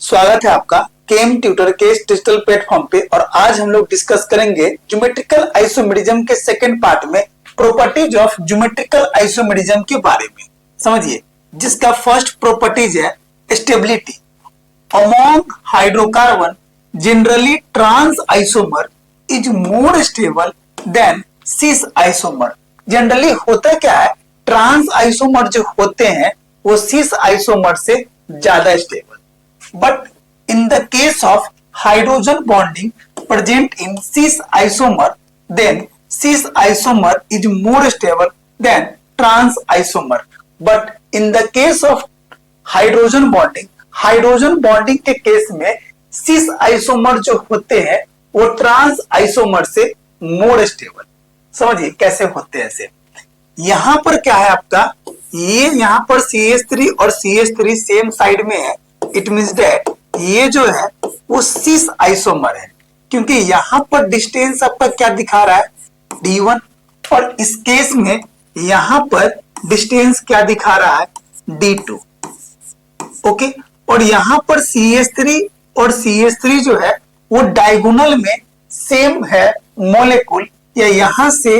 स्वागत है आपका केम ट्यूटर के इस डिजिटल प्लेटफॉर्म पे। और आज हम लोग डिस्कस करेंगे ज्योमेट्रिकल आइसोमेरिज्म के सेकंड पार्ट में प्रॉपर्टीज ऑफ ज्योमेट्रिकल आइसोमेरिज्म के बारे में समझिए, जिसका फर्स्ट प्रॉपर्टीज है stability. Among hydrocarbon generally trans isomer is more stable than cis isomer. Generally होता क्या है, ट्रांस आइसोमर जो होते हैं वो सिस आइसोमर से ज्यादा stable. But in the case of hydrogen bonding present in cis isomer, then cis isomer is more stable than trans isomer. But in the case of hydrogen bonding के case में cis isomer जो होते हैं वो trans isomer से more stable। समझिए कैसे होते हैं ऐसे। यहाँ पर क्या है आपका, ये यहाँ पर CH3 और CH3 सेम साइड में है। इट मीन्स दैट ये जो है वो सिस आइसोमर है, क्योंकि यहाँ पर डिस्टेंस आपका क्या दिखा रहा है D1, और इस केस में यहाँ पर डिस्टेंस क्या दिखा रहा है D2। ओके, और यहाँ पर CH3 और CH3 जो है वो डायगोनल में सेम है मॉलिक्यूल, या यहाँ से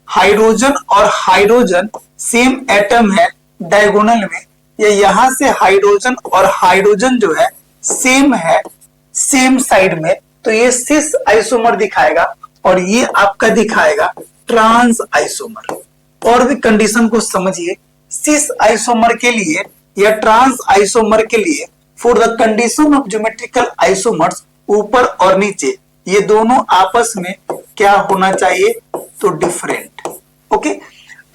हाइड्रोजन और हाइड्रोजन सेम एटम है डायगोनल में, या यहाँ से हाइड्रोजन और हाइड्रोजन जो है सेम है सेम साइड में, तो ये सिस आइसोमर दिखाएगा और ये आपका दिखाएगा ट्रांस आइसोमर। और भी कंडीशन को समझिए, सिस आइसोमर के लिए या ट्रांस आइसोमर के लिए for the condition of geometrical isomers ऊपर और नीचे ये दोनों आपस में क्या होना चाहिए, तो डिफरेंट। ओके,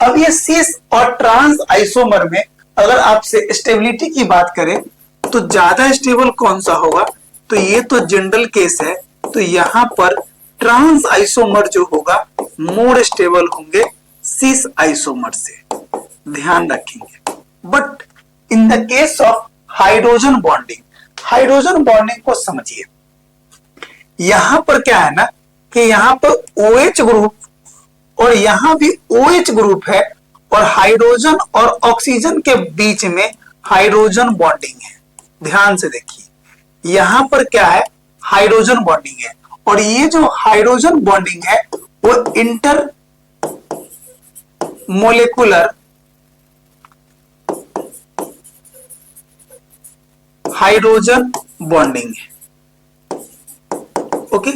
अब ये सिस और ट्रांस आइसोमर में अगर आपसे स्टेबिलिटी की बात करें तो ज्यादा स्टेबल कौन सा होगा, तो ये तो जनरल केस है, तो यहाँ पर ट्रांस आइसोमर जो होगा मोर स्टेबल होंगे सिस आइसोमर से, ध्यान रखेंगे। But in the case of hydrogen bonding को समझिए। यहाँ पर क्या है ना कि यहाँ पर OH ग्रुप और यहाँ भी OH ग्रुप है, और हाइड्रोजन और ऑक्सीजन के बीच में हाइड्रोजन बॉन्डिंग है। ध्यान से देखिए, यहां पर क्या है हाइड्रोजन बॉन्डिंग है, और ये जो हाइड्रोजन बॉन्डिंग है वो इंटर मोलिकुलर हाइड्रोजन बॉन्डिंग है। ओके,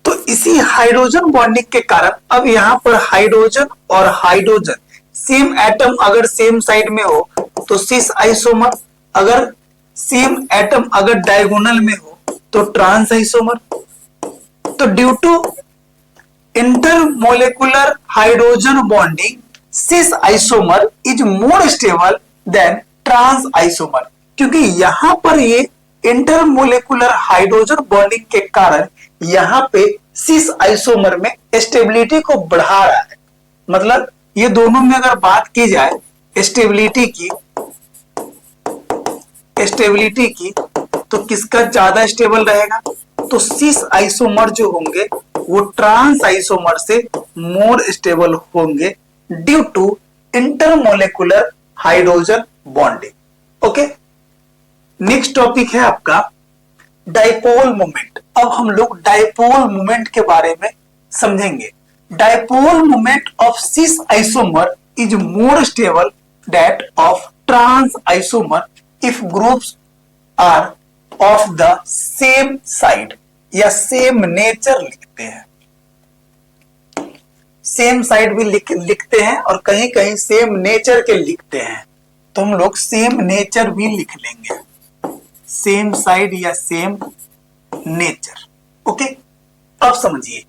तो इसी हाइड्रोजन बॉन्डिंग के कारण अब यहां पर हाइड्रोजन और हाइड्रोजन सेम एटम अगर सेम साइड में हो तो सिस आइसोमर, अगर सेम एटम अगर डायगोनल में हो तो ट्रांस आइसोमर। तो due to intermolecular hydrogen bonding cis isomer is more stable than trans isomer, क्योंकि यहां पर ये इंटरमोलिकुलर हाइड्रोजन बॉन्डिंग के कारण यहां पे सिस आइसोमर में स्टेबिलिटी को बढ़ा रहा है। मतलब ये दोनों में अगर बात की जाए स्टेबिलिटी की तो किसका ज्यादा स्टेबल रहेगा, तो सिस आइसोमर जो होंगे वो ट्रांस आइसोमर से मोर स्टेबल होंगे due to intermolecular hydrogen bonding. Okay, next topic है आपका डाइपोल मोमेंट। अब हम लोग डाइपोल मोमेंट के बारे में समझेंगे। Dipole moment of cis isomer is more stable that of trans isomer if groups are of the same side या same nature लिखते हैं। सेम साइड भी लिखते हैं और कहीं कहीं सेम नेचर के लिखते हैं, तो हम लोग सेम नेचर भी लिख लेंगे, सेम साइड या सेम नेचर। ओके, अब समझिए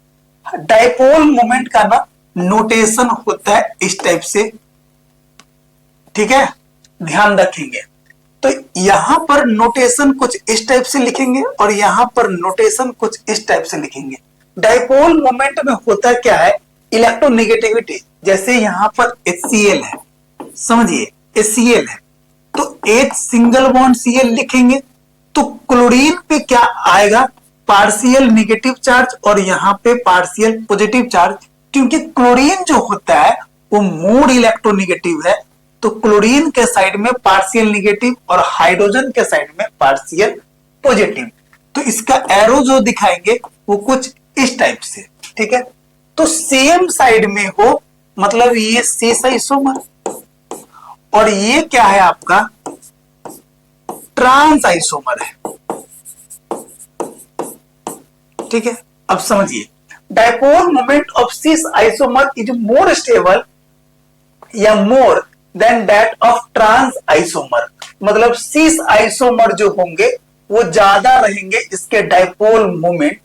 डाइपोल मोमेंट का ना नोटेशन होता है इस टाइप से, ठीक है, ध्यान रखेंगे। तो यहां पर नोटेशन कुछ इस टाइप से लिखेंगे और यहां पर नोटेशन कुछ इस टाइप से लिखेंगे। डाइपोल मोमेंट में होता क्या है, इलेक्ट्रोनेगेटिविटी। जैसे यहां पर HCl है, समझिए HCl है, तो एक सिंगल बॉन्ड Cl लिखेंगे तो क्लोरीन पे क्या आएगा, पार्शियल नेगेटिव चार्ज, और यहाँ पे पार्शियल पॉजिटिव चार्ज, क्योंकि क्लोरीन जो होता है वो मोर इलेक्ट्रोनेगेटिव है, तो क्लोरीन के साइड में पार्शियल नेगेटिव और हाइड्रोजन के साइड में पार्शियल पॉजिटिव। तो इसका एरो जो दिखाएंगे वो कुछ इस टाइप से, ठीक है। तो सेम साइड में हो, मतलब ये सिस आइसोमर और ये क्या है आपका ट्रांस आइसोमर है, ठीक है। अब समझिए, dipole moment of cis isomer is more stable या more than that of trans isomer. मतलब सिस आइसोमर जो होंगे वो ज्यादा रहेंगे इसके dipole moment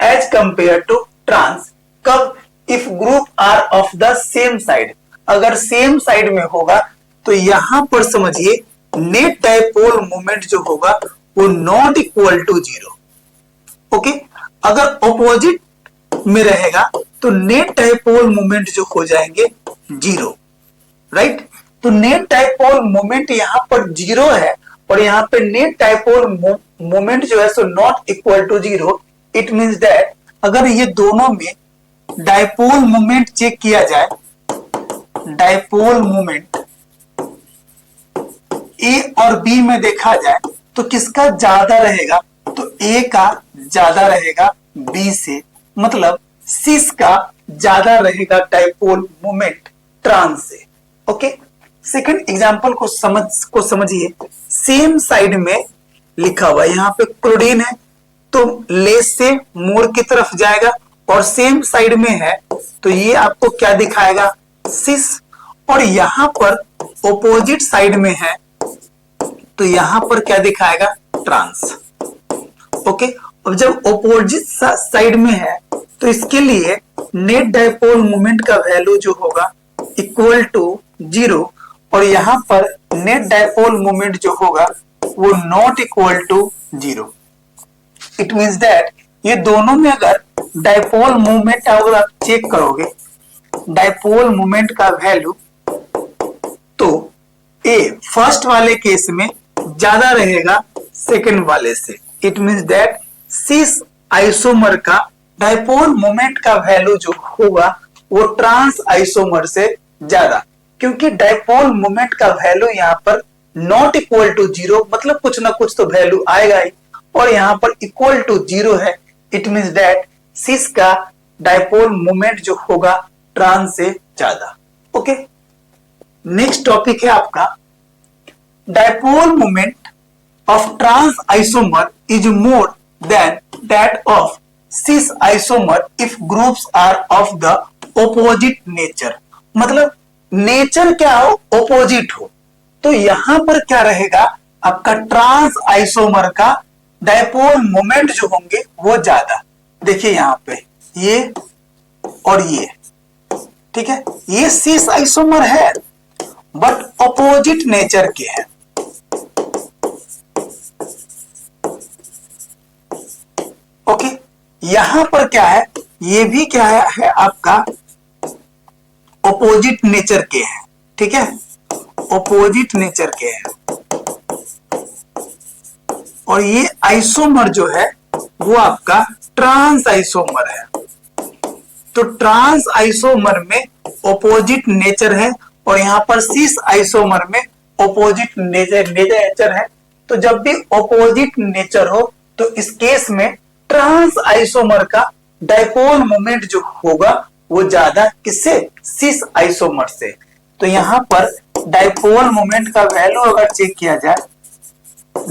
as compare to trans. कब? If group are of the same side. अगर सेम साइड में होगा तो यहां पर समझिए नेट डायपोल मोमेंट जो होगा वो not equal to zero. Okay, अगर ऑपोजिट में रहेगा तो नेट डायपोल मोमेंट जो हो जाएंगे जीरो, राइट। तो नेट डायपोल मोमेंट यहां पर जीरो है और यहां पे नेट डायपोल मोमेंट जो है so not equal to zero. It means that अगर ये दोनों में डायपोल मोमेंट चेक किया जाए, डायपोल मोमेंट ए और बी में देखा जाए तो किसका ज्यादा रहेगा? तो ए का ज्यादा रहेगा बी से, मतलब सिस का ज्यादा रहेगा डायपोल मोमेंट ट्रांस से। ओके, सेकंड एग्जांपल को समझिए। सेम साइड में लिखा हुआ है, यहाँ पे क्लोरीन है तो लेस से मोर की तरफ जाएगा और सेम साइड में है तो ये आपको क्या दिखाएगा? सिस। और यहां पर ऑपोजिट साइड में है तो यहां पर क्या दिखाएगा? ट्रांस। ओके, अब जब ऑपोजिट साइड में है तो इसके लिए नेट डायपोल मोमेंट का वैल्यू जो होगा इक्वल टू जीरो और यहां पर नेट डायपोल मोमेंट जो होगा वो not equal to zero. It means that ये दोनों में अगर डायपोल मोमेंट अगर आप चेक करोगे डायपोल मोमेंट का वैल्यू तो ए फर्स्ट वाले केस में ज्यादा रहेगा सेकंड वाले से। It means that cis isomer का डायपोल मोमेंट का वैल्यू जो होगा वो ट्रांस आइसोमर से ज्यादा, क्योंकि डायपोल मोमेंट का वैल्यू यहाँ पर नॉट इक्वल टू जीरो, मतलब कुछ ना कुछ तो वैल्यू आएगा ही, और यहाँ पर इक्वल टू जीरो है। इट मींस दैट सिस का डायपोल मोमेंट जो होगा ट्रांस से ज्यादा। ओके, नेक्स्ट टॉपिक है आपका dipole moment of trans isomer is more than that of cis isomer if groups are of the opposite nature. मतलब nature क्या हो? ऑपोजिट हो। तो यहां पर क्या रहेगा? आपका ट्रांस आइसोमर का डायपोल मोमेंट जो होंगे वो ज्यादा। देखिए यहां पे ये और ये, ठीक है, ये सिस आइसोमर है बट ऑपोजिट नेचर के हैं। ओके, यहां पर क्या है? ये भी क्या है आपका ऑपोजिट नेचर के हैं, ठीक है, ऑपोजिट नेचर के हैं। और ये आइसोमर जो है वो आपका ट्रांस आइसोमर है। तो ट्रांस आइसोमर में ऑपोजिट नेचर है और यहां पर सिस आइसोमर में ऑपोजिट नेचर है। तो जब भी ऑपोजिट नेचर हो तो इस केस में ट्रांस आइसोमर का डायपोल मोमेंट जो होगा वो ज्यादा किससे? सिस आइसोमर से। तो यहां पर डायपोल मोमेंट का वैल्यू अगर चेक किया जाए,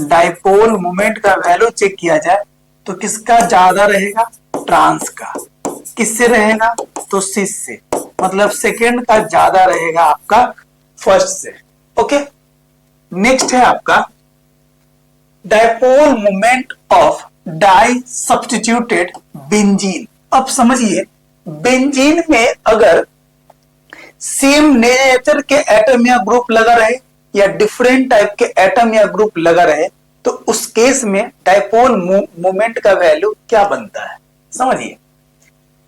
डायपोल मोमेंट का वैल्यू चेक किया जाए तो किसका ज्यादा रहेगा? ट्रांस का। किससे रहेगा? तो सिस से, मतलब सेकेंड का ज्यादा रहेगा आपका फर्स्ट से। ओके, नेक्स्ट है आपका dipole moment of di substituted benzene. अब समझिए, बेंजीन में अगर सेम नेचर के एटम या ग्रुप लगा रहे या डिफरेंट टाइप के एटम या ग्रुप लगा रहे तो उस केस में डायपोल मोमेंट का वैल्यू क्या बनता है? समझिए,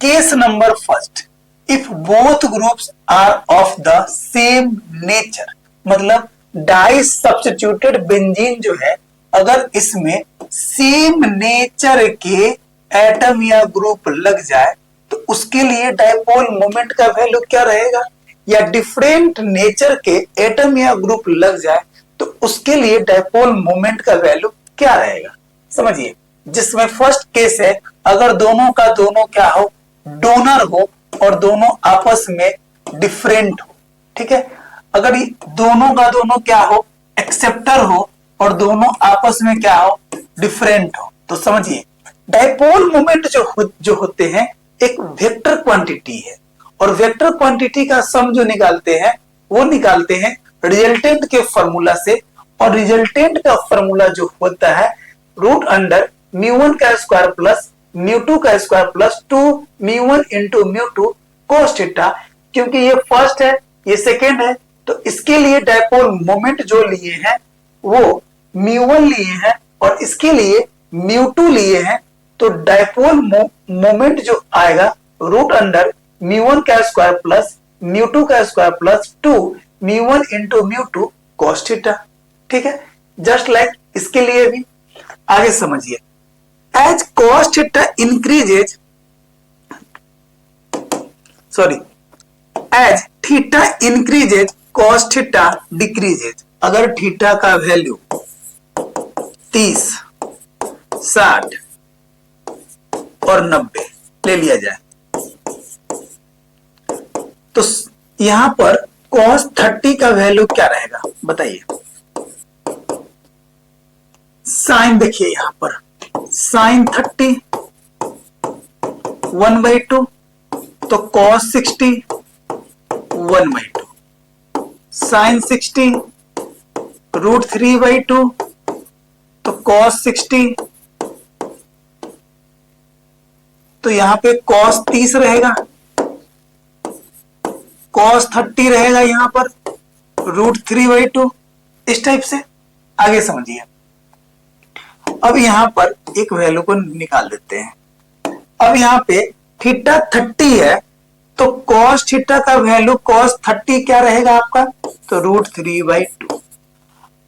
case number first, if both groups are of the same nature, मतलब डाई सब्स्टिट्यूटेड बेंजीन जो है अगर इसमें सेम नेचर के एटम या ग्रुप लग जाए तो उसके लिए डायपोल मोमेंट का वैल्यू क्या रहेगा? या डिफरेंट नेचर के एटम या ग्रुप लग जाए तो उसके लिए डायपोल मोमेंट का वैल्यू क्या रहेगा? समझिए, जिसमें फर्स्ट केस है अगर दोनों का दोनों क्या हो, डोनर हो और दोनों आपस में डिफरेंट हो। ठीक है, अगर दोनों का दोनों क्या हो, एक्सेप्टर हो और दोनों आपस में क्या हो, डिफरेंट हो, तो समझिए डाइपोल मोमेंट जो होते हैं एक वेक्टर क्वांटिटी है और वेक्टर क्वांटिटी का सम जो निकालते हैं वो निकालते हैं रिजल्टेंट के फॉर्मूला से, और रिजल्टेंट का फॉर्मूला जो होता है रूट अंडर म्यू1 का स्क्वायर प्लस म्यू2 का square plus 2 mu into mu cos theta. क्योंकि ये फर्स्ट है ये सेकेंड है तो इसके लिए डाइपोल मोमेंट जो लिए हैं वो म्यू1 लिए हैं और इसके लिए म्यू2 लिए हैं, तो डाइपोल मोमेंट जो आएगा रूट अंडर म्यू1 का स्क्वायर प्लस म्यू2 का square plus 2 mu into mu cos theta. ठीक है, जस्ट लाइक इसके लिए भी आगे समझिए, as cos theta increases, sorry, as theta increases cos theta decreases. अगर थीटा का वैल्यू 30, 60 और 90 ले लिया जाए तो यहां पर cos 30 का वैल्यू क्या रहेगा बताइए। साइन देखिए यहां पर साइन 30 1/2 तो cos 60 1/2, साइन 60 रूट 3/2 तो cos 60, तो यहां पे cos 30 रहेगा, cos 30 रहेगा यहां पर रूट 3/2, इस टाइप से। आगे समझिए, अब यहां पर एक वैल्यू को निकाल देते हैं। अब यहां पे थीटा 30 है तो cos थीटा का वैल्यू cos 30 क्या रहेगा आपका, तो रूट 3/2।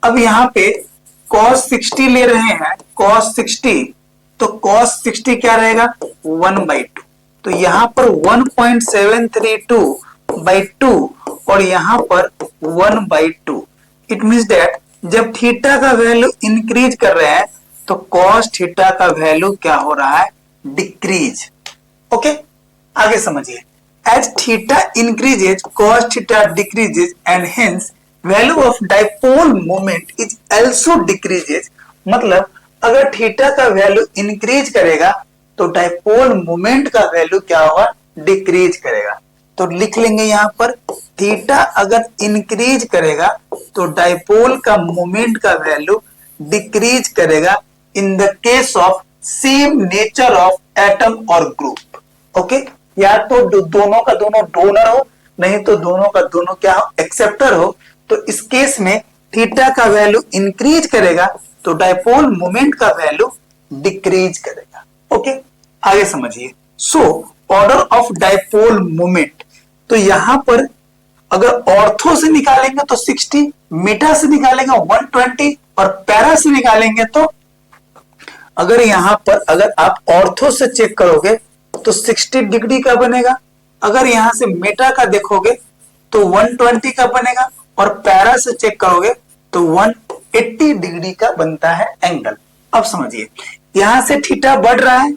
अब यहां पे cos 60 ले रहे हैं, cos 60 तो cos 60 क्या रहेगा 1/2, तो यहां पर 1.732/2 और यहां पर 1/2। इट मींस दैट जब थीटा का वैल्यू इंक्रीज कर रहे हैं तो cos थीटा का वैल्यू क्या हो रहा है, डिक्रीज। ओके, आगे समझिए, as theta increases cos theta decreases and hence value of dipole moment is also decreases. मतलब अगर थीटा का वैल्यू इंक्रीज करेगा तो डाइपोल मोमेंट का वैल्यू क्या होगा, डिक्रीज करेगा। तो लिख लेंगे यहां पर थीटा अगर इंक्रीज करेगा तो डाइपोल का मोमेंट का वैल्यू डिक्रीज करेगा in the case of same nature of atom और ग्रुप। ओके, या तो दोनों का दोनों डोनर हो, नहीं तो दोनों का दोनों क्या हो, एक्सेप्टर हो। तो इस केस में थीटा का वैल्यू इंक्रीज करेगा तो डाइपोल मोमेंट का वैल्यू डिक्रीज करेगा। ओके, आगे समझिए, so order of dipole moment, तो यहां पर अगर ऑर्थो से निकालेंगे तो 60, मेटा से निकालेंगे 120 और पैरा से निकालेंगे तो अगर यहां पर अगर आप ऑर्थो से चेक करोगे तो 60 डिग्री का बनेगा, अगर यहां से मेटा का देखोगे तो 120 का बनेगा और पैरा से चेक करोगे तो 180 डिग्री का बनता है एंगल। अब समझिए, यहां से थीटा बढ़ रहा है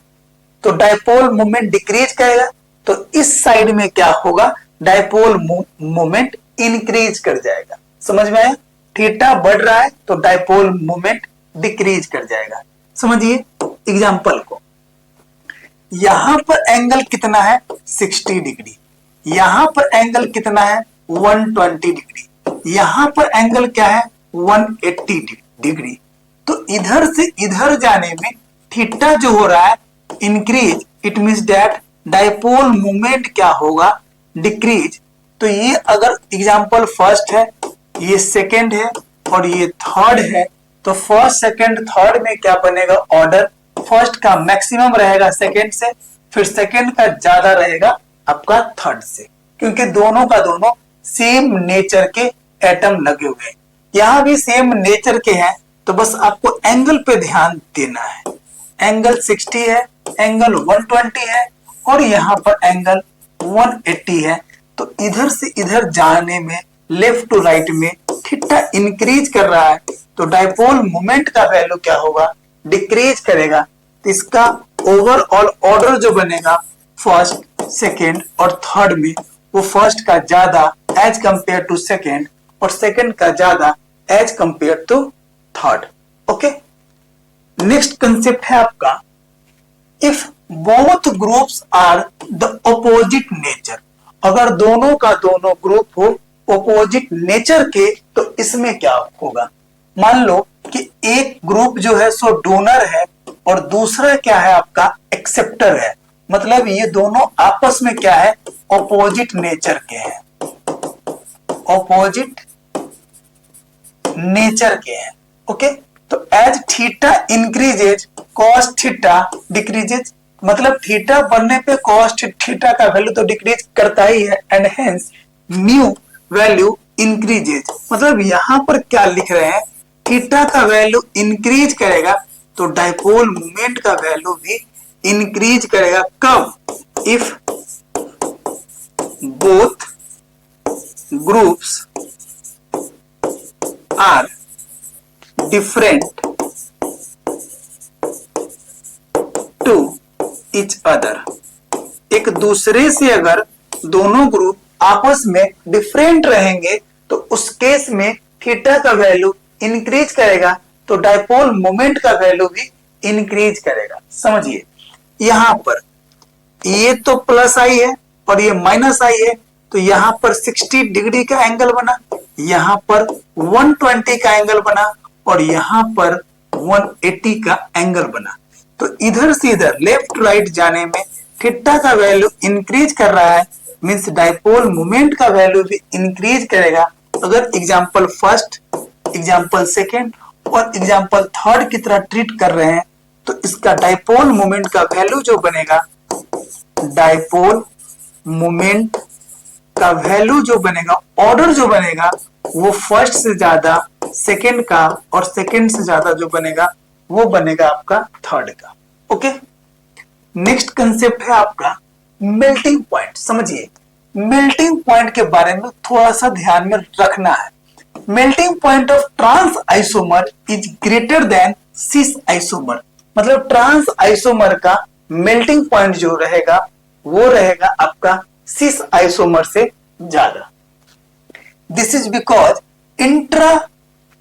तो डाइपोल मोमेंट डिक्रीज करेगा, तो इस साइड में क्या होगा, डाइपोल मोमेंट इंक्रीज कर जाएगा। समझ में आया, थीटा बढ़ रहा है तो डाइपोल मोमेंट डिक्रीज कर जाएगा। समझिए एग्जांपल को, यहां पर एंगल कितना है 60 डिग्री, यहां पर एंगल कितना है 120 डिग्री, यहां पर एंगल क्या है 180 डिग्री। तो इधर से इधर जाने में थीटा जो हो रहा है increase, it means that dipole moment क्या होगा, डिक्रीज। तो ये अगर एग्जांपल फर्स्ट है, ये सेकंड है और ये थर्ड है, तो फर्स्ट सेकंड थर्ड में क्या बनेगा ऑर्डर, फर्स्ट का मैक्सिमम रहेगा सेकंड से, फिर सेकंड का ज्यादा रहेगा आपका थर्ड से, क्योंकि दोनों का दोनों सेम नेचर के एटम लगे हुए हैं। यहां भी सेम नेचर के हैं, तो बस आपको एंगल पे ध्यान देना है। एंगल 60 है, एंगल 120 है और यहां पर एंगल 180 है। तो इधर से इधर जाने में लेफ्ट टू राइट में थीटा इंक्रीज कर रहा है तो डाइपोल मोमेंट का वैल्यू क्या होगा, डिक्रीज करेगा तो इसका ओवरऑल ऑर्डर जो बनेगा फर्स्ट, सेकेंड और थर्ड में, वो फर्स्ट का ज्यादा एज कंपेयर टू सेकेंड और सेकेंड का ज्यादा as compare to third. Okay, next concept है आपका if both groups are the opposite nature. अगर दोनों का दोनों ग्रुप हो ऑपोजिट नेचर के तो इसमें क्या होगा। मान लो कि एक ग्रुप जो है सो डोनर है और दूसरा क्या है आपका एक्सेप्टर है, मतलब ये दोनों आपस में क्या है ऑपोजिट नेचर के हैं, ऑपोजिट नेचर के हैं। ओके, तो as theta increases cos theta decreases, मतलब थीटा बढ़ने पे कॉस थीटा का वैल्यू तो डिक्रीज करता ही है and hence mu value increases. मतलब यहां पर क्या लिख रहे हैं, थीटा का वैल्यू इंक्रीज करेगा तो डाइपोल मोमेंट का वैल्यू भी इंक्रीज करेगा। कब? If both groups are different to each other. एक दूसरे से अगर दोनों ग्रुप आपस में डिफरेंट रहेंगे तो उस केस में थीटा का वैल्यू इंक्रीज करेगा तो डाइपोल मोमेंट का वैल्यू भी इंक्रीज करेगा। समझिए, यहां पर ये तो प्लस आई है और ये माइनस आई है, तो यहां पर 60 डिग्री का एंगल बना, यहां पर 120 का एंगल बना और यहां पर 180 का एंगल बना। तो इधर से इधर लेफ्ट राइट जाने में थीटा का वैल्यू इंक्रीज कर रहा है, मींस डाइपोल मोमेंट का वैल्यू भी इंक्रीज करेगा। अगर एग्जांपल फर्स्ट, एग्जांपल सेकेंड और एग्जांपल थर्ड की तरह ट्रीट कर रहे हैं तो इसका डाइपोल मोमेंट का वैल्यू जो बनेगा, डाइपोल मोमेंट का वैल्यू जो बनेगा, ऑर्डर जो बनेगा वो फर्स्ट से ज्यादा सेकेंड का और सेकेंड से ज्यादा जो बनेगा वो बनेगा आपका थर्ड का। ओके, नेक्स्ट कंसेप्ट है आपका मेल्टिंग पॉइंट। समझिए, मेल्टिंग पॉइंट के बारे में थोड़ा सा ध्यान में रखना है। Melting point of trans isomer is greater than cis isomer, मतलब ट्रांस आइसोमर का मेल्टिंग पॉइंट जो रहेगा वो रहेगा आपका सिस आइसोमर से ज्यादा। This is because intra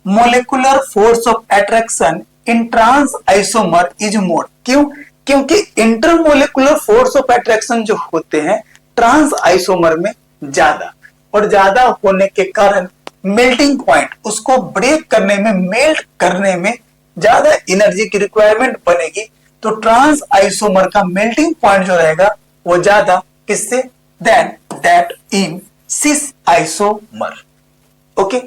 molecular force of attraction in trans isomer is more. क्यों? क्योंकि इंटरमोलिकुलर फोर्स ऑफ अट्रैक्शन जो होते हैं ट्रांस आइसोमर में ज्यादा, और ज्यादा होने के कारण मेल्टिंग पॉइंट, उसको ब्रेक करने में, मेल्ट करने में ज्यादा एनर्जी की रिक्वायरमेंट बनेगी। तो ट्रांस आइसोमर का मेल्टिंग पॉइंट जो रहेगा वो ज्यादा किससे, than that in cis isomer. Okay,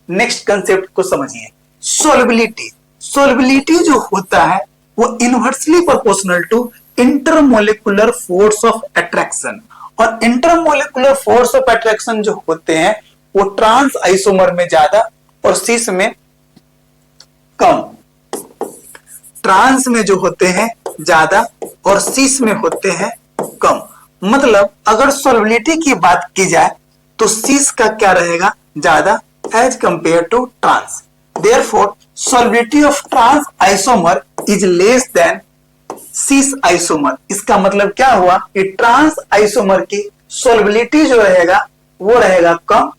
next concept को समझिए, सोलबिलिटी। सोलबिलिटी जो होता है वो inversely proportional to intermolecular force of attraction, और इंटरमोलिकुलर फोर्स ऑफ अट्रैक्शन जो होते हैं वो ट्रांस आइसोमर में ज्यादा और सिस में कम। ट्रांस में जो होते हैं ज्यादा और सिस में होते हैं कम। मतलब अगर सोलबिलिटी की बात की जाए तो सिस का क्या रहेगा, ज्यादा as compare to trans. Therefore, solubility of trans isomer is less than cis isomer। इसका मतलब क्या हुआ कि ट्रांस आइसोमर की सोलबिलिटी जो रहेगा वो रहेगा कम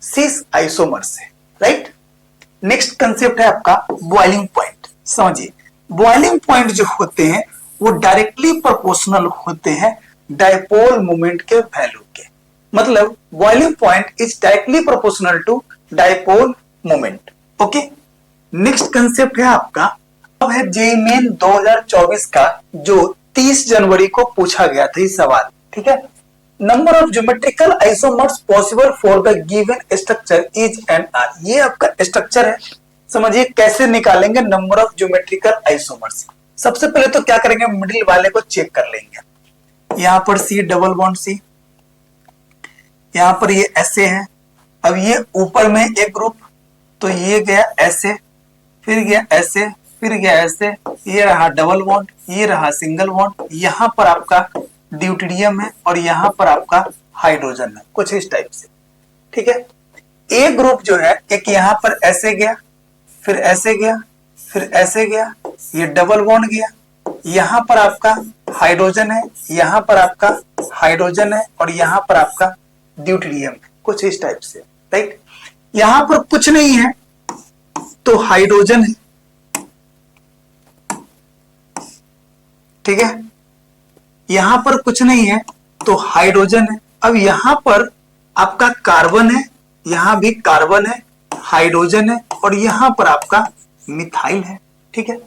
सिस आइसोमर से, राइट। नेक्स्ट कंसेप्ट है आपका बॉइलिंग पॉइंट। समझिए, बॉइलिंग पॉइंट जो होते हैं वो डायरेक्टली प्रोपोर्शनल होते हैं डाइपोल मोमेंट के वैल्यू के। मतलब boiling point is directly proportional to dipole moment. Okay, next concept है आपका, अब है जेईई मेन 2024 का जो 30 जनवरी को पूछा गया था ये सवाल, ठीक है। Number of geometrical isomers possible for the given structure is N R. ये आपका स्ट्रक्चर है। समझिए कैसे निकालेंगे नंबर ऑफ ज्योमेट्रिकल आइसोमर्स। सबसे पहले तो क्या करेंगे, मिडिल वाले को चेक कर लेंगे। यहां पर सी डबल बॉन्ड सी, यहां पर ये ऐसे है। अब ये ऊपर में एक ग्रुप, तो ये गया ऐसे, फिर गया ऐसे, फिर गया ऐसे, ये रहा डबल बॉन्ड, ये रहा सिंगल बॉन्ड। यहां पर आपका ड्यूटेरियम है और यहां पर आपका हाइड्रोजन है, कुछ इस टाइप से, ठीक है। एक ग्रुप जो है एक यहां पर ऐसे गया, फिर ऐसे गया, फिर ऐसे गया, ये डबल बॉन्ड गया, यहां पर आपका हाइड्रोजन है, यहां पर आपका हाइड्रोजन है और यहां पर आपका ड्यूटेरियम है, कुछ इस टाइप से, राइट। यहां पर कुछ नहीं है तो हाइड्रोजन है, ठीक है, यहां पर कुछ नहीं है तो हाइड्रोजन है। अब यहां पर आपका कार्बन है, यहां भी कार्बन है, हाइड्रोजन है और यहां पर आपका मिथाइल है, ठीक है।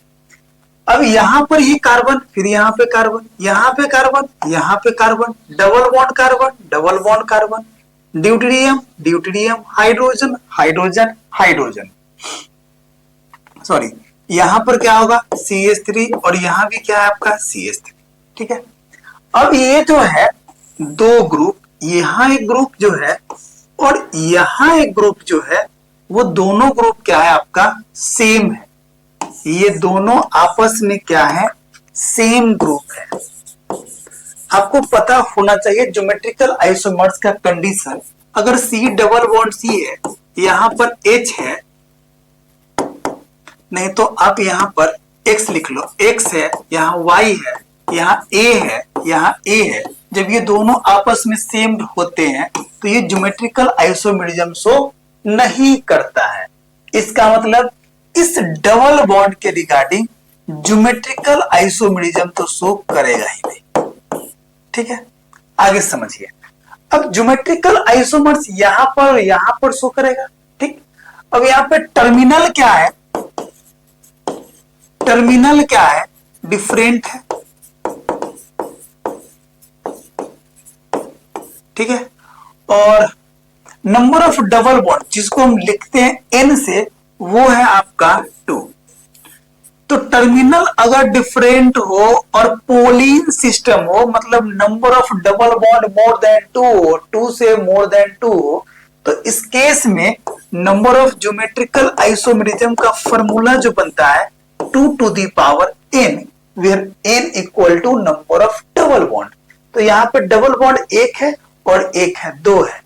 अब यहां पर ये कार्बन, फिर यहां पे कार्बन, यहां पे कार्बन, यहां पे carbon, double bond carbon, double bond carbon, deuterium, deuterium, hydrogen, hydrogen, hydrogen, sorry, यहां पर क्या होगा CH3 और यहां भी क्या है आपका CH3, ठीक है। अब ये जो है दो ग्रुप, यहां एक ग्रुप जो है और यहां एक ग्रुप जो है, वो दोनों ग्रुप क्या है आपका सेम है, ये दोनों आपस में क्या है सेम ग्रुप है। आपको पता होना चाहिए ज्योमेट्रिकल आइसोमर्स का कंडीशन, अगर C डबल बॉन्ड C है, यहां पर H है, नहीं तो आप यहां पर X लिख लो, X है, यहां Y है, यहां A है, यहां A है, जब ये दोनों आपस में सेम होते हैं तो ये ज्योमेट्रिकल आइसोमेरिज्म शो नहीं करता है। इसका मतलब इस डबल बॉन्ड के रिगार्डिंग ज्योमेट्रिकल आइसोमेरिज्म तो शो करेगा ही नहीं, ठीक है। आगे समझिए, अब ज्योमेट्रिकल आइसोमर्स यहां पर शो करेगा, ठीक। अब यहां पे टर्मिनल क्या है, टर्मिनल क्या है, डिफरेंट है, ठीक है। और नंबर ऑफ डबल बॉन्ड जिसको हम लिखते हैं N से, वो है आपका 2। तो टर्मिनल अगर डिफरेंट हो और पोलिन सिस्टम हो, मतलब number of double bond more than 2 हो, 2 से मोर देन 2 हो, तो इस केस में नंबर ऑफ ज्योमेट्रिकल आइसोमेरिज्म का फॉर्मूला जो बनता है 2 to the power n, where n equal to number of double bond. तो यहाँ पे डबल बॉन्ड एक है और एक है, 2 है,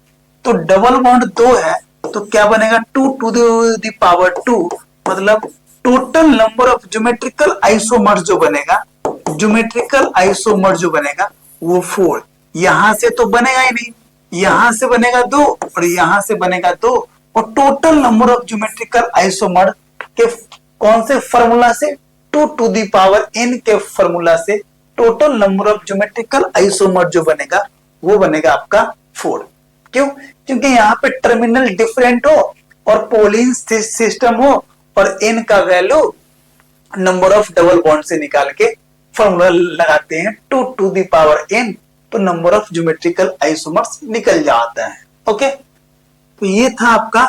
तो डबल बॉन्ड 2 है तो क्या बनेगा 2 to the power 2, मतलब total number of geometrical isomers जो बनेगा, ज्योमेट्रिकल आइसोमर जो बनेगा वो 4। यहां से तो बनेगा ही नहीं, यहां से बनेगा 2 और यहां से बनेगा 2, और total number of geometrical isomer के कौन से फॉर्मूला से, 2 to the power n के फॉर्मूला से total number of geometrical isomer जो बनेगा वो बनेगा आपका 4। क्यों? क्योंकि यहाँ पे टर्मिनल डिफरेंट हो और पोलिन सिस्टम हो और n का value number of double bond से निकाल के फॉर्मूला लगाते हैं 2 to the power n, तो नंबर ऑफ ज्योमेट्रिकल आइसोमर्स निकल जाता है। ओके, तो ये था आपका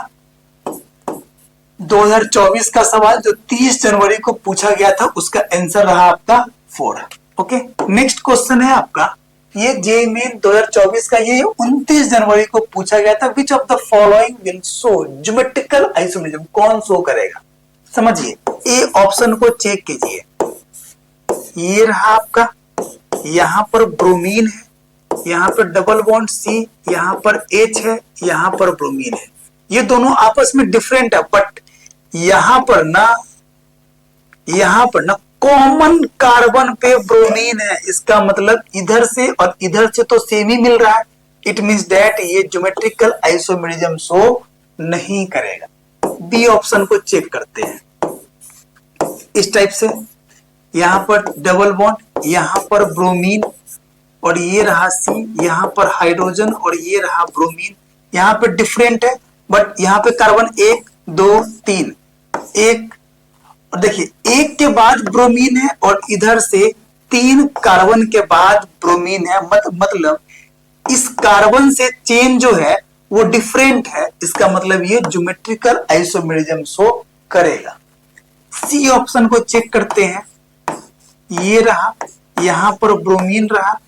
2024 का सवाल जो 30 जनवरी को पूछा गया था, उसका आंसर रहा आपका 4। ओके, नेक्स्ट क्वेश्चन है आपका, ये जेईई मेन 2024 का, ये 29 जनवरी को पूछा गया था, which of the following will show geometrical isomerism, कौन शो करेगा? समझिए, ए ऑप्शन को चेक कीजिए, ये रहा आपका, यहां पर ब्रोमीन है, यहां पर डबल बॉन्ड C, यहां पर H है, यहां पर ब्रोमीन है, ये दोनों आपस में डिफरेंट है, बट यहां पर ना कॉमन कार्बन पे ब्रोमीन है, इसका मतलब इधर से और इधर से तो सेम ही मिल रहा है, इट मींस दैट ये ज्योमेट्रिकल आइसोमेरिज्म शो नहीं करेगा। बी ऑप्शन को चेक करते हैं, इस टाइप से, यहां पर डबल बॉन्ड, यहां पर ब्रोमीन और ये रहा C, यहां पर हाइड्रोजन और ये रहा ब्रोमीन, यहां पे डिफरेंट है, बट यहां पे कार्बन 1 2 3, एक और देखिए एक के बाद ब्रोमीन है और इधर से 3 कार्बन के बाद ब्रोमीन है, मतलब इस कार्बन से चेन जो है वो डिफरेंट है, इसका मतलब ये ज्योमेट्रिकल आइसोमेरिज्म शो करेगा। सी ऑप्शन को चेक करते हैं, ये रहा, यहां पर ब्रोमीन रहा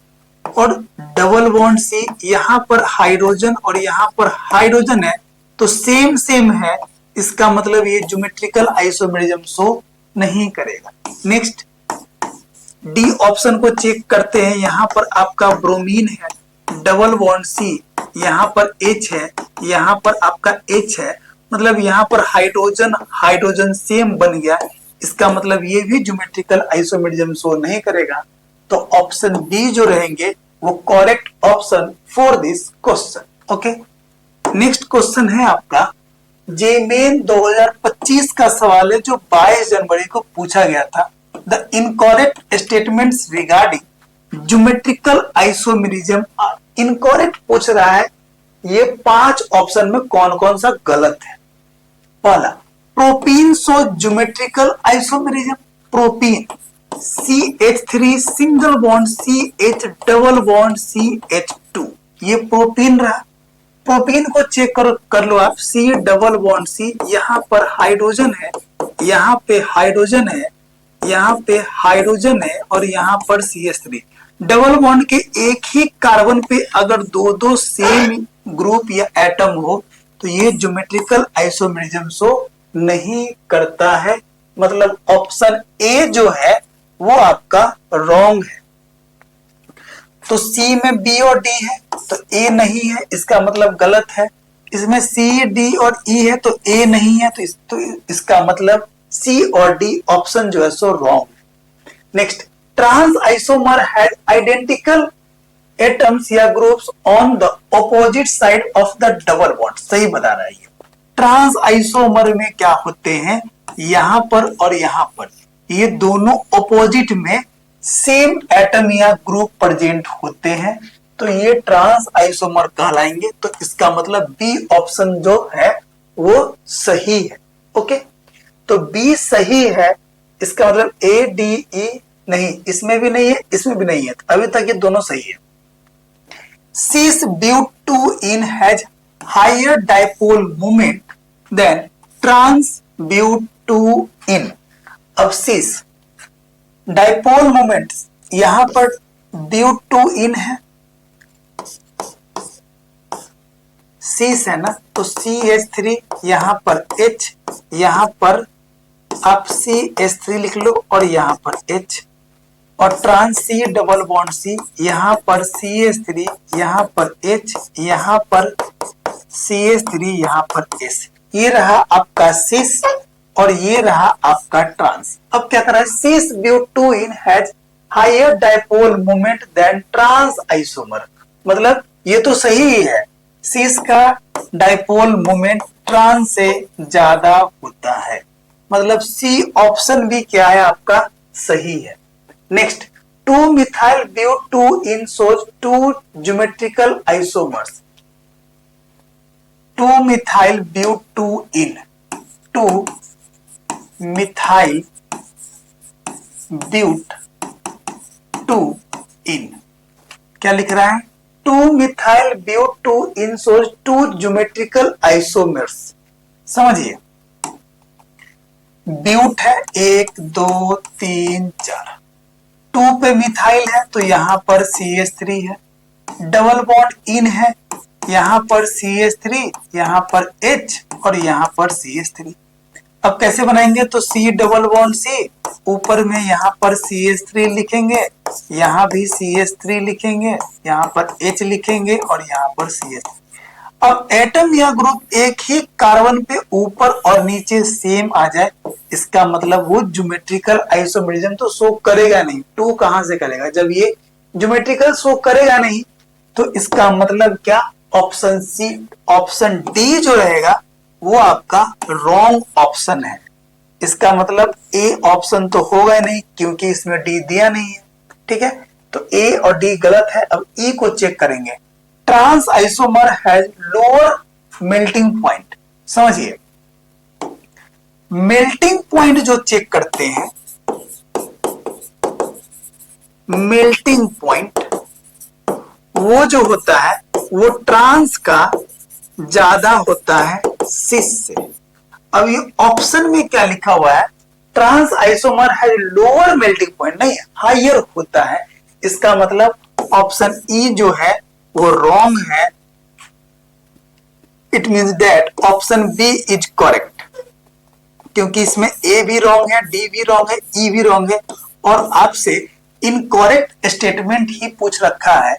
और डबल बॉन्ड C, यहां पर हाइड्रोजन और यहां पर हाइड्रोजन है, तो सेम है, इसका मतलब ये ज्योमेट्रिकल आइसोमेरिज्म शो नहीं करेगा। नेक्स्ट डी ऑप्शन को चेक करते हैं, यहां पर आपका ब्रोमीन है, डबल बॉन्ड C, यहां पर H है, यहां पर आपका H है, मतलब यहां पर हाइड्रोजन सेम बन गया, इसका मतलब ये भी ज्योमेट्रिकल आइसोमेरिज्म शो नहीं करेगा। तो ऑप्शन बी जो रहेंगे वो correct option for this question. Okay, next question है आपका जेमेन 2025 का सवाल है जो 22 जनवरी को पूछा गया था। The incorrect statements regarding geometrical isomerism are. Incorrect पूछ रहा है, ये 5 ऑप्शन में कौन कौन सा गलत है। पहला, propene show geometrical isomerism. Propene CH3 single bond CH double bond CH2, ये प्रोपीन रहा। प्रोपीन को चेक कर लो आप, C डबल बॉन्ड C, यहाँ पर हाइड्रोजन है, यहाँ पे हाइड्रोजन है, यहाँ पे हाइड्रोजन है और यहाँ पर CH3। डबल बॉन्ड के एक ही कार्बन पे अगर दो दो सेम ग्रुप या एटम हो तो ये ज्योमेट्रिकल आइसोमेरिज्म शो नहीं करता है। मतलब ऑप्शन ए जो है वो आपका रॉन्ग है। तो सी में बी और डी है तो ए नहीं है, इसका मतलब गलत है। इसमें सी डी और ई है तो ए नहीं है, तो इसका मतलब सी और डी ऑप्शन जो है सो रॉन्ग है। Next, trans isomer has identical atoms या groups on the opposite side of the double bond. सही बता रहा है ये। ट्रांस आइसोमर में क्या होते हैं, यहां पर और यहां पर ये दोनों ऑपोजिट में सेम एटम या ग्रुप प्रेजेंट होते हैं तो ये ट्रांस आइसोमर कहलाएंगे। तो इसका मतलब बी ऑप्शन जो है वो सही है। ओके, तो बी सही है। इसका मतलब ए डी ई नहीं, इसमें भी नहीं है, इसमें भी नहीं है, तो अभी तक ये दोनों सही है। Cis butene has higher dipole moment than trans butene। अब cis डाइपोल मोमेंट, यहां पर ब्यूटूइन है, सिस है ना, तो CH3 यहां पर H, यहां पर आप CH3 लिख लो और यहां पर H, और trans C double bond C, यहां पर CH3, यहां पर H, यहां पर CH3, यहां पर S। ये रहा आपका सिस और ये रहा आपका ट्रांस। अब क्या कर रहा है, cis butene has higher dipole moment than trans isomer. मतलब ये तो सही ही है, सिस का डाइपोल मोमेंट ट्रांस से ज्यादा होता है। मतलब सी ऑप्शन भी क्या है आपका सही है। Next, 2 methyl butene shows 2 geometrical isomers. 2 methyl butene, 2 methyl butene, क्या लिख रहा है, 2 methyl butene shows 2 geometrical isomers. समझिए, ब्यूट है 1 2 3 4, 2 पे मिथाइल है तो यहां पर CH3 है, डबल बॉन्ड इन है, यहां पर CH3, यहां पर H और यहां पर CH3। अब कैसे बनाएंगे, तो C डबल बॉन्ड C, ऊपर में यहां पर CH3 लिखेंगे, यहां भी CH3 लिखेंगे, यहां पर H लिखेंगे और यहां पर CH3। अब एटम या ग्रुप एक ही कार्बन पे ऊपर और नीचे सेम आ जाए, इसका मतलब वो ज्योमेट्रिकल आइसोमेरिज्म तो शो करेगा नहीं। 2 कहां से करेगा, जब ये ज्योमेट्रिकल शो करेगा नहीं तो इसका मतलब क्या, ऑप्शन सी, ऑप्शन डी जो रहेगा वो आपका रॉन्ग ऑप्शन है। इसका मतलब ए ऑप्शन तो होगा नहीं क्योंकि इसमें डी दिया नहीं है। ठीक है, तो ए और डी गलत है। अब ई को चेक करेंगे, trans isomer has lower melting point. समझिए, मेल्टिंग पॉइंट जो चेक करते हैं, मेल्टिंग पॉइंट वो जो होता है वो ट्रांस का ज्यादा होता है सिस से। अब ये ऑप्शन में क्या लिखा हुआ है, trans isomer has lower melting point, नहीं हायर होता है। इसका मतलब ऑप्शन ई जो है वो रॉन्ग है। It means that option B is correct, क्योंकि इसमें ए भी रॉन्ग है, डी भी रॉन्ग है, ई भी रॉन्ग है और आपसे इनकरेक्ट स्टेटमेंट ही पूछ रखा है।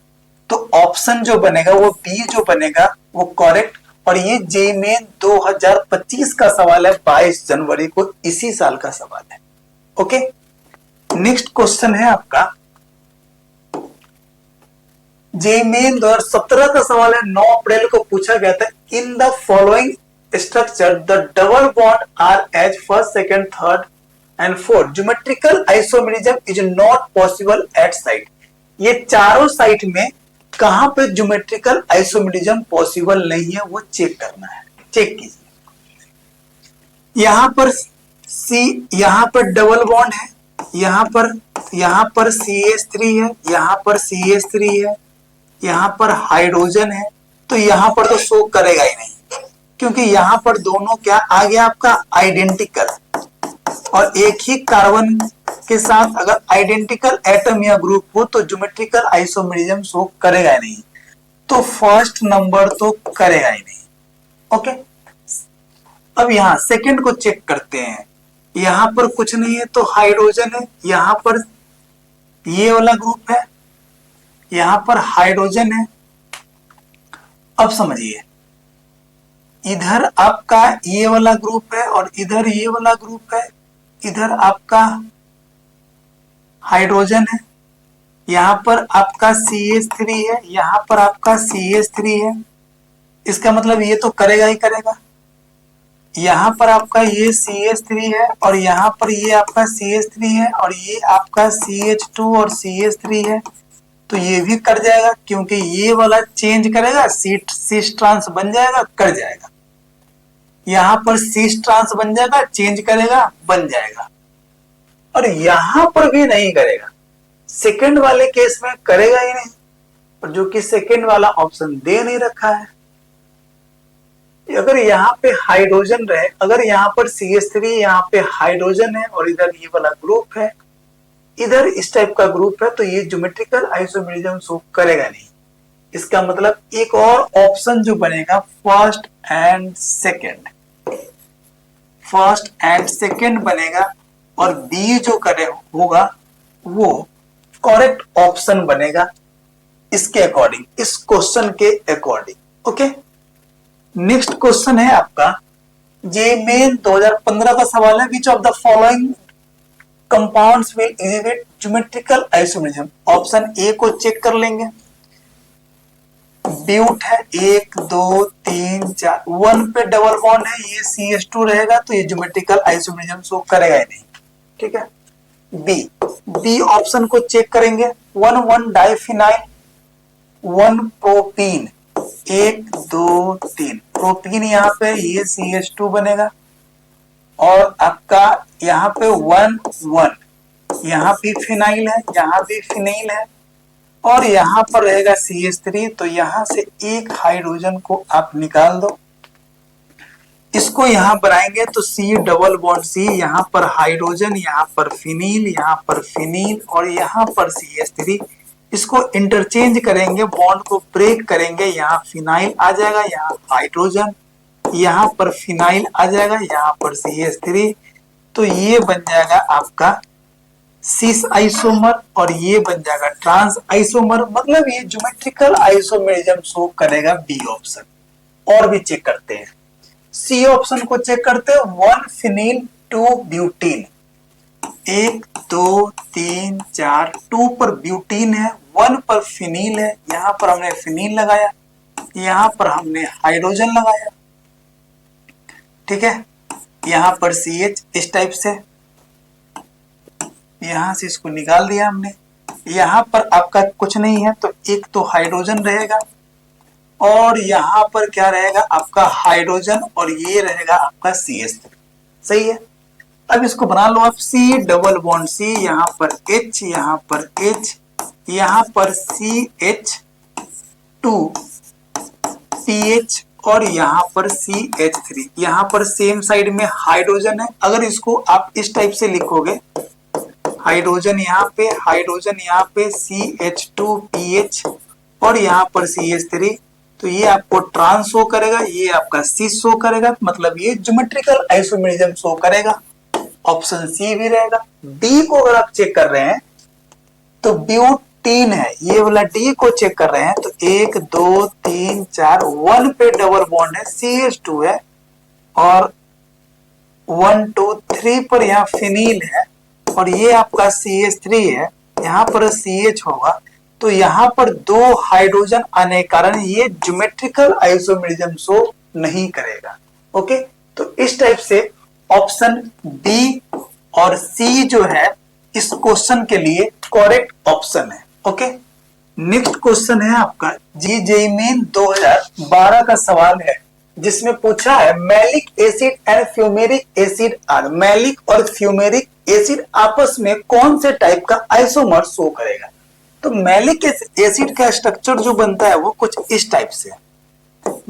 तो ऑप्शन जो बनेगा वो बी जो बनेगा वो करेक्ट। और ये जेईई 2025 का सवाल है, 22 जनवरी को, इसी साल का सवाल है। ओके, नेक्स्ट क्वेश्चन है आपका जेईई मेन 2017 का सवाल है, 9 अप्रैल को पूछा गया था। In the following structure the double bond are as first, second, third and fourth geometrical isomerism is not possible at site. ये चारों साइट में कहां पे ज्योमेट्रिकल आइसोमेरिज्म पॉसिबल नहीं है वो चेक करना है। चेक कीजिए, यहां पर यहां पर डबल बॉन्ड है, यहां पर CH3 है, यहां पर CH3 है, यहां पर हाइड्रोजन है, तो यहां पर तो शो करेगा ही नहीं, क्योंकि यहां पर दोनों क्या आ गया आपका आइडेंटिकल, और एक ही कार्बन के साथ अगर आइडेंटिकल एटम या ग्रुप हो तो ज्योमेट्रिकल आइसोमेरिज्म शो करेगा ही नहीं, तो फर्स्ट नंबर तो करेगा ही नहीं। ओके, अब यहां सेकंड को चेक करते हैं, यहां पर कुछ नहीं है तो हाइड्रोजन है, यहां पर ये वाला ग्रुप है, यहां पर हाइड्रोजन है। अब समझिए, इधर आपका ये वाला ग्रुप है और इधर ये वाला ग्रुप है, इधर आपका हाइड्रोजन है, यहां पर आपका CH3 है, यहां पर आपका CH3 है। इसका मतलब ये तो करेगा ही करेगा। यहां पर आपका ये CH3 है और यहां पर ये आपका CH3 है और ये आपका CH2 और CH3 है, तो ये भी कर जाएगा, क्योंकि ये वाला चेंज करेगा, सिस ट्रांस बन जाएगा, कर जाएगा। यहां पर सिस ट्रांस बन जाएगा, चेंज करेगा, बन जाएगा। और यहां पर भी नहीं करेगा, सेकंड वाले केस में करेगा ही नहीं, और जो कि सेकंड वाला ऑप्शन दे नहीं रखा है। अगर यहाँ पे हाइड्रोजन रहे, अगर यहाँ पर CH3 यहाँ पे हाइड्रोजन है और इधर ये वाला ग्रुप है, इधर इस टाइप का ग्रुप है, तो ये ज्योमेट्रिकल आइसोमेरिज्म शो करेगा नहीं। इसका मतलब एक और ऑप्शन जो बनेगा फर्स्ट एंड सेकंड बनेगा, और बी जो करे होगा वो करेक्ट ऑप्शन बनेगा इसके अकॉर्डिंग, इस क्वेश्चन के अकॉर्डिंग। ओके, नेक्स्ट क्वेश्चन है आपका जेईई मेन 2015 का सवाल है, which of the following compounds will exhibit geometrical isomerism. Option A को चेक कर लेंगे, ब्यूट है 1 2 3 4, 1 पे डबल बॉन्ड है, ये CH2 रहेगा, तो ये ज्योमेट्रिकल आइसोमेरिज्म शो करेगा ही नहीं। ठीक है, बी ऑप्शन को चेक करेंगे, 1 डाइफिनाइल, 1 प्रोपीन, 1 2 3 प्रोपीन, यहाँ पे ये CH2 बनेगा, और आपका यहाँ पे 1 यहाँ भी फिनाइल है, यहाँ भी फिनाइल है, और यहाँ पर रहेगा CH3, तो यहाँ से एक हाइड्रोजन को आप निकाल दो, इसको यहाँ बनाएंगे तो C डबल बॉन्ड C, यहाँ पर हाइड्रोजन, यहाँ पर फिनील और यहाँ पर CH3, इसको इंटरचेंज करेंगे, बॉन्ड को ब्रेक करेंगे, यहाँ फिनाइल आ जाएगा, यहाँ हाइड्रोजन, यहाँ पर फिनाइल आ जाएगा, यहाँ पर CH3, तो ये बन जाएगा आपका सिस आइसोमर और ये बन जाएगा ट्रांस आइसोमर। मतलब ये ज्योमेट्रिकल आइसोमेरिज्म शो करेगा बी ऑप्शन। और भी चेक करते हैं, सी ऑप्शन को चेक करते हैं, 1 फिनील 2 ब्यूटीन, 1 2 3 4, 2 पर ब्यूटीन है, 1 पर फिनील है, यहाँ पर हमने फिनील लगाया, यहाँ पर हमने हाइड्रोजन लगाया। ठीक है, यहाँ पर CH इस टाइप से, यहां से इसको निकाल दिया हमने, यहाँ पर आपका कुछ नहीं है तो एक तो हाइड्रोजन रहेगा, और यहाँ पर क्या रहेगा आपका हाइड्रोजन, और ये रहेगा आपका CH3। सही है, अब इसको बना लो आप, C डबल बॉन्ड C, यहाँ पर H, यहाँ पर H, यहाँ पर CH2 PH, और यहाँ पर CH3, यहाँ पर सेम साइड में हाइड्रोजन है। अगर इसको आप इस टाइप से लिखोगे, हाइड्रोजन यहाँ पे CH2 PH और यहाँ पर CH3, तो ये आपको ट्रांस शो करेगा, ये आपका सिस शो करेगा, मतलब ये ज्योमेट्रिकल आइसोमेरिज्म शो करेगा। ऑप्शन सी भी रहेगा। डी को अगर आप चेक कर रहे हैं तो ब्यूटीन है, ये वाला डी को चेक कर रहे हैं तो 1 2 3 4, 1 पे डबल बॉन्ड है, CH2 है, और 1 2 3 पर यहाँ फिनील है, और ये आपका CH3 है, यहाँ पर CH होगा, तो यहाँ पर 2 हाइड्रोजन आने के कारण ये ज्योमेट्रिकल आइसोमेरिज्म शो नहीं करेगा। ओके, तो इस टाइप से ऑप्शन बी और सी जो है इस क्वेश्चन के लिए करेक्ट ऑप्शन है। ओके, नेक्स्ट क्वेश्चन है आपका जेईई मेन 2012 का सवाल है, जिसमें पूछा है maleic acid and fumaric acid are, maleic और फ्यूमेरिक एसिड आपस में कौन से टाइप का आइसोमर शो करेगा। तो मैलिक एसिड का स्ट्रक्चर जो बनता है वो कुछ इस टाइप से है।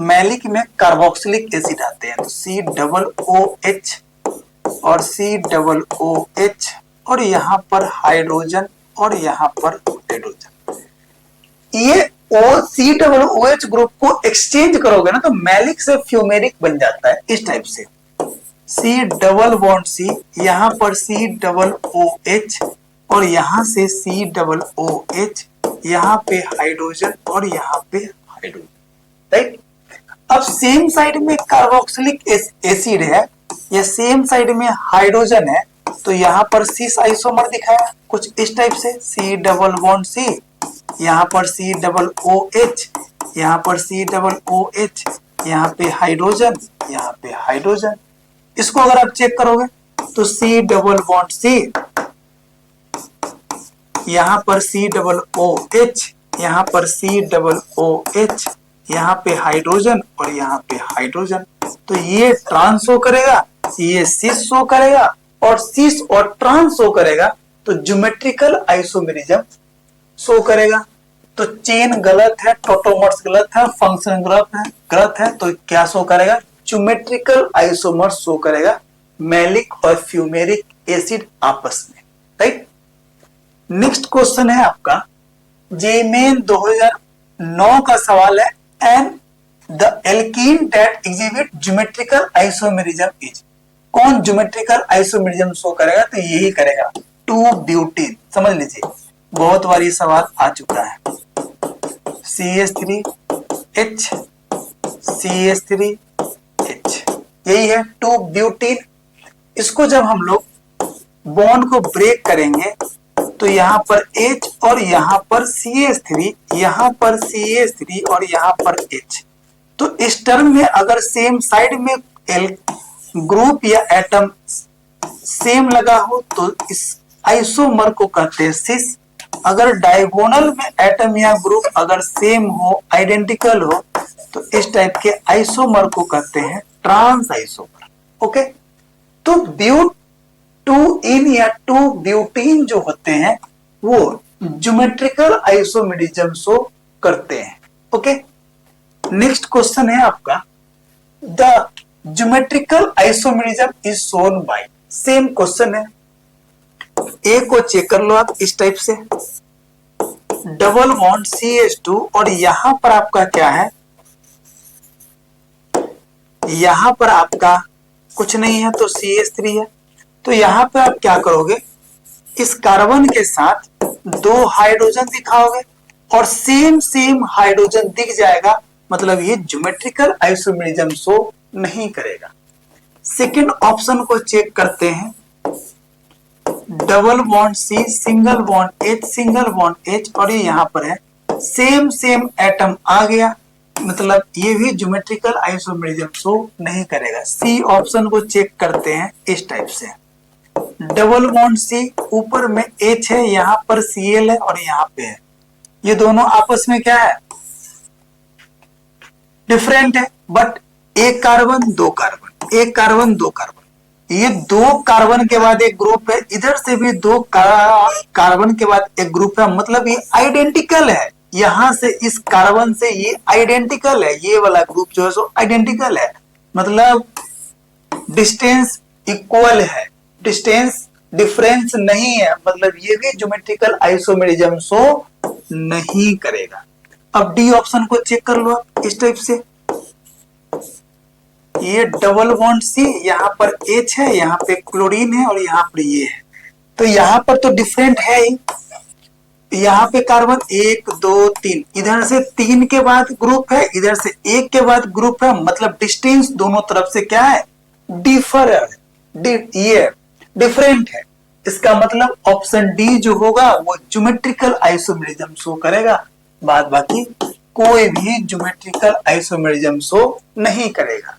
मैलिक में कार्बोक्सिलिक एसिड आते हैं, तो COOH और COOH और यहाँ पर हाइड्रोजन और यहाँ पर हाइड्रोजन, ये COOH ग्रुप को एक्सचेंज करोगे ना तो मैलिक से फ्यूमेरिक बन जाता है इस टाइप से। C, यहाँ पर COOH और यहाँ से COOH, यहाँ पे हाइड्रोजन और यहाँ पे हाइड्रोजन, राइट। अब सेम साइड में कार्बोक्सिलिक एसिड है या सेम साइड में हाइड्रोजन है, तो यहाँ पर सिस आइसोमर दिखाया कुछ इस टाइप से, C, यहाँ पर COOH, यहाँ पर COOH, यहाँ पे हाइड्रोजन, यहाँ पे हाइड्रोजन। इसको अगर आप चेक करोगे तो C, यहाँ पर COOH, यहाँ पर COOH, यहाँ पे हाइड्रोजन और यहाँ पे हाइड्रोजन, तो ये ट्रांस शो करेगा, ये सिस शो करेगा और सिस और ट्रांस शो करेगा, तो ज्योमेट्रिकल आइसोमेरिज्म शो करेगा। तो चेन गलत है, टोटोमर्स गलत है, फंक्शन गलत है, तो क्या शो करेगा, ज्योमेट्रिकल आइसोमर शो करेगा मैलिक और फ्यूमेरिक एसिड आपस में, राइट। नेक्स्ट क्वेश्चन है आपका जेईई मेन 2009 का सवाल है, and the alkene that exhibit geometrical isomerism is, कौन ज्योमेट्रिकल आइसोमेरिज्म शो करेगा, तो यही करेगा 2-ब्यूटीन। समझ लीजिए, बहुत बार ये सवाल आ चुका है। CH3H, CH3H, यही है 2-ब्यूटीन। इसको जब हम लोग बॉन्ड को ब्रेक करेंगे तो यहाँ पर H और यहाँ पर CH3, यहाँ पर CH3 और यहाँ पर H, तो इस टर्म में अगर सेम साइड में एल ग्रुप या एटम सेम लगा हो तो इस आइसोमर को कहते हैं सिस। अगर डायगोनल में एटम या ग्रुप अगर सेम हो, आइडेंटिकल हो, तो इस टाइप के आइसोमर को कहते हैं ट्रांस आइसोमर। ओके, तो ब्यूट 2-इन या 2-ब्यूटीन जो होते हैं वो ज्योमेट्रिकल आइसोमेरिज्म शो करते हैं। ओके, नेक्स्ट क्वेश्चन है आपका, the geometrical isomerism is shown by, same question है, ए को चेक कर लो आप इस टाइप से, डबल बॉन्ड CH2 और यहां पर आपका क्या है, यहां पर आपका कुछ नहीं है तो CH3 है, तो यहां पे आप क्या करोगे, इस कार्बन के साथ 2 हाइड्रोजन दिखाओगे और सेम हाइड्रोजन दिख जाएगा, मतलब ये ज्योमेट्रिकल आइसोमेरिज्म शो नहीं करेगा। सेकंड ऑप्शन को चेक करते हैं, double bond C, single bond H और ये यहां पर है सेम एटम आ गया, मतलब ये भी ज्योमेट्रिकल आइसोमेरिज्म शो नहीं करेगा। सी ऑप्शन को चेक करते हैं इस टाइप से, डबल बॉन्ड C, ऊपर में H है, यहाँ पर Cl है और यहाँ पे है, ये दोनों आपस में क्या है, डिफरेंट है, बट एक कार्बन दो कार्बन, ये 2 कार्बन के बाद एक ग्रुप है, इधर से भी 2 कार्बन के बाद एक ग्रुप है, मतलब ये आइडेंटिकल है, यहां से इस कार्बन से ये आइडेंटिकल है, ये वाला ग्रुप जो है सो आइडेंटिकल है, मतलब डिस्टेंस इक्वल है, डिस्टेंस डिफरेंस नहीं है, मतलब ये भी ज्योमेट्रिकल आइसोमेरिज्म शो नहीं करेगा। अब डी ऑप्शन को चेक कर लो इस टाइप से, ये डबल बॉन्ड C, यहाँ पर H है, यहाँ पे क्लोरीन है और यहाँ पर ये है, तो यहाँ पर तो डिफरेंट है ही, यहाँ पे कार्बन 1 2 3, इधर से 3 के बाद ग्रुप है, इधर से 1 के बाद ग्रुप है, मतलब डिस्टेंस दोनों तरफ से क्या है, ये डिफरेंट है, इसका मतलब ऑप्शन डी जो होगा वो ज्योमेट्रिकल आइसोमेरिज्म शो करेगा, बाद बाकी कोई भी ज्योमेट्रिकल आइसोमेरिज्म शो नहीं करेगा।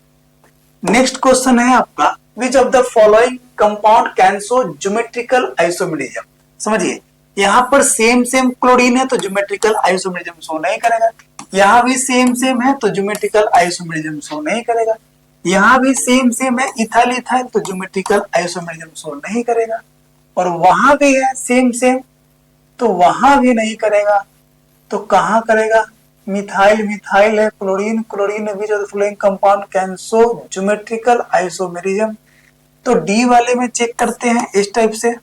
नेक्स्ट क्वेश्चन है आपका, which of the following compound can show geometrical isomerism. समझिए, यहाँ पर सेम सेम क्लोरीन है तो ज्योमेट्रिकल आइसोमेरिज्म शो नहीं करेगा, यहाँ भी सेम सेम है तो ज्योमेट्रिकल आइसोमेरिज्म शो नहीं करेगा, यहाँ भी सेम सेम है इथाइल इथाइल तो ज्योमेट्रिकल आइसोमेरिज्म शो नहीं करेगा, और वहां भी है सेम सेम तो वहां भी नहीं करेगा, तो कहां करेगा? मिथाइल मिथाइल है, chlorine chlorine which of the following compound can show geometrical isomerism. तो डी वाले में चेक करते हैं इस टाइप से,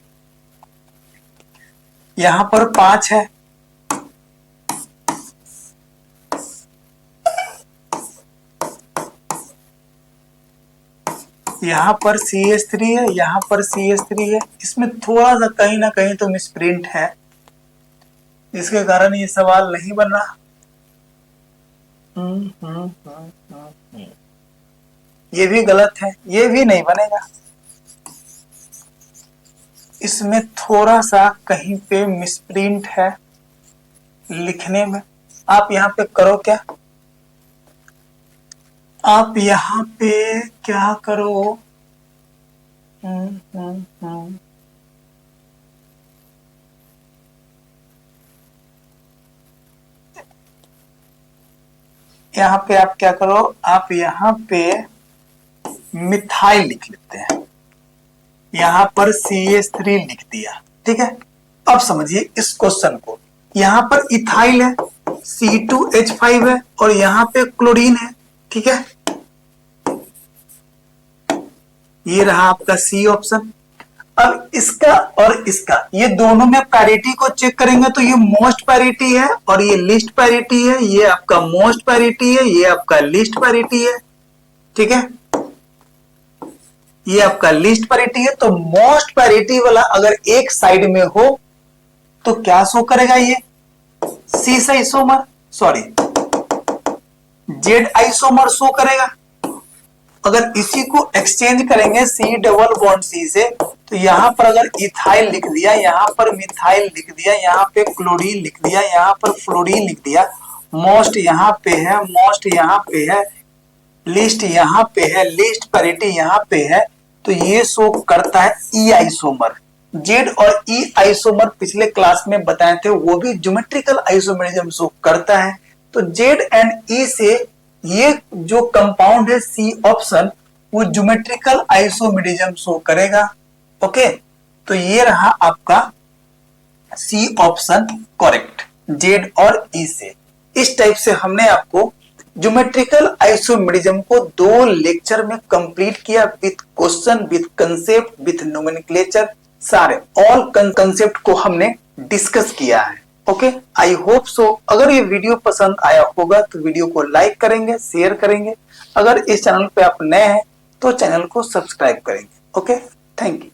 यहां पर 5 है, यहाँ पर CH3 है, यहाँ पर CH3 है, इसमें थोड़ा सा कहीं ना कहीं तो मिसप्रिंट है, इसके कारण ये सवाल नहीं बन रहा। ये भी गलत है, ये भी नहीं बनेगा, इसमें थोड़ा सा कहीं पे मिसप्रिंट है लिखने में। आप यहाँ पे करो क्या, आप यहाँ पे क्या करो, यहाँ पे आप क्या करो, आप यहाँ पे मिथाइल लिख लेते हैं, यहाँ पर CH3 लिख दिया, ठीक है। अब समझिए इस क्वेश्चन को, यहाँ पर इथाइल है, C2H5 है और यहाँ पे क्लोरीन है, ठीक है। ये रहा आपका सी ऑप्शन। अब इसका और इसका, ये दोनों में पैरिटी को चेक करेंगे तो ये मोस्ट पैरिटी है और ये लिस्ट पैरिटी है, ये आपका मोस्ट पैरिटी है, ये आपका लिस्ट पैरिटी है, ठीक है। ये आपका लिस्ट पैरिटी है, तो मोस्ट पैरिटी वाला अगर एक साइड में हो तो क्या शो करेगा, ये C isomer, sorry Z isomer show करेगा। अगर इसी को एक्सचेंज करेंगे सी डबल बॉन्ड सी से, तो यहां पर अगर इथाइल लिख दिया, यहां पर मिथाइल लिख दिया, यहां पे क्लोरीन लिख दिया, यहां पर फ्लोरीन लिख दिया, मोस्ट यहां पे है, मोस्ट यहां पे है, लिस्ट यहां पे है, लिस्ट पैरिटी यहां पे है, तो ये शो करता है ई आइसोमर। जेड और ई आइसोमर पिछले क्लास में बताए थे, वो भी ज्योमेट्रिकल आइसोमेरिज्म शो करता है। तो जेड एंड ई से ये जो कंपाउंड है सी ऑप्शन, वो ज्योमेट्रिकल आइसोमेरिज्म शो करेगा। ओके, तो ये रहा आपका सी ऑप्शन करेक्ट, जेड और ई से। इस टाइप से हमने आपको ज्योमेट्रिकल आइसोमेरिज्म को 2 लेक्चर में कंप्लीट किया, with question, with concept, with nomenclature, सारे ऑल कंसेप्ट को हमने डिस्कस किया है। Okay, I hope so. अगर ये वीडियो पसंद आया होगा तो वीडियो को लाइक करेंगे, शेयर करेंगे। अगर इस चैनल पे आप नए हैं तो चैनल को सब्सक्राइब करेंगे। Okay, thank you.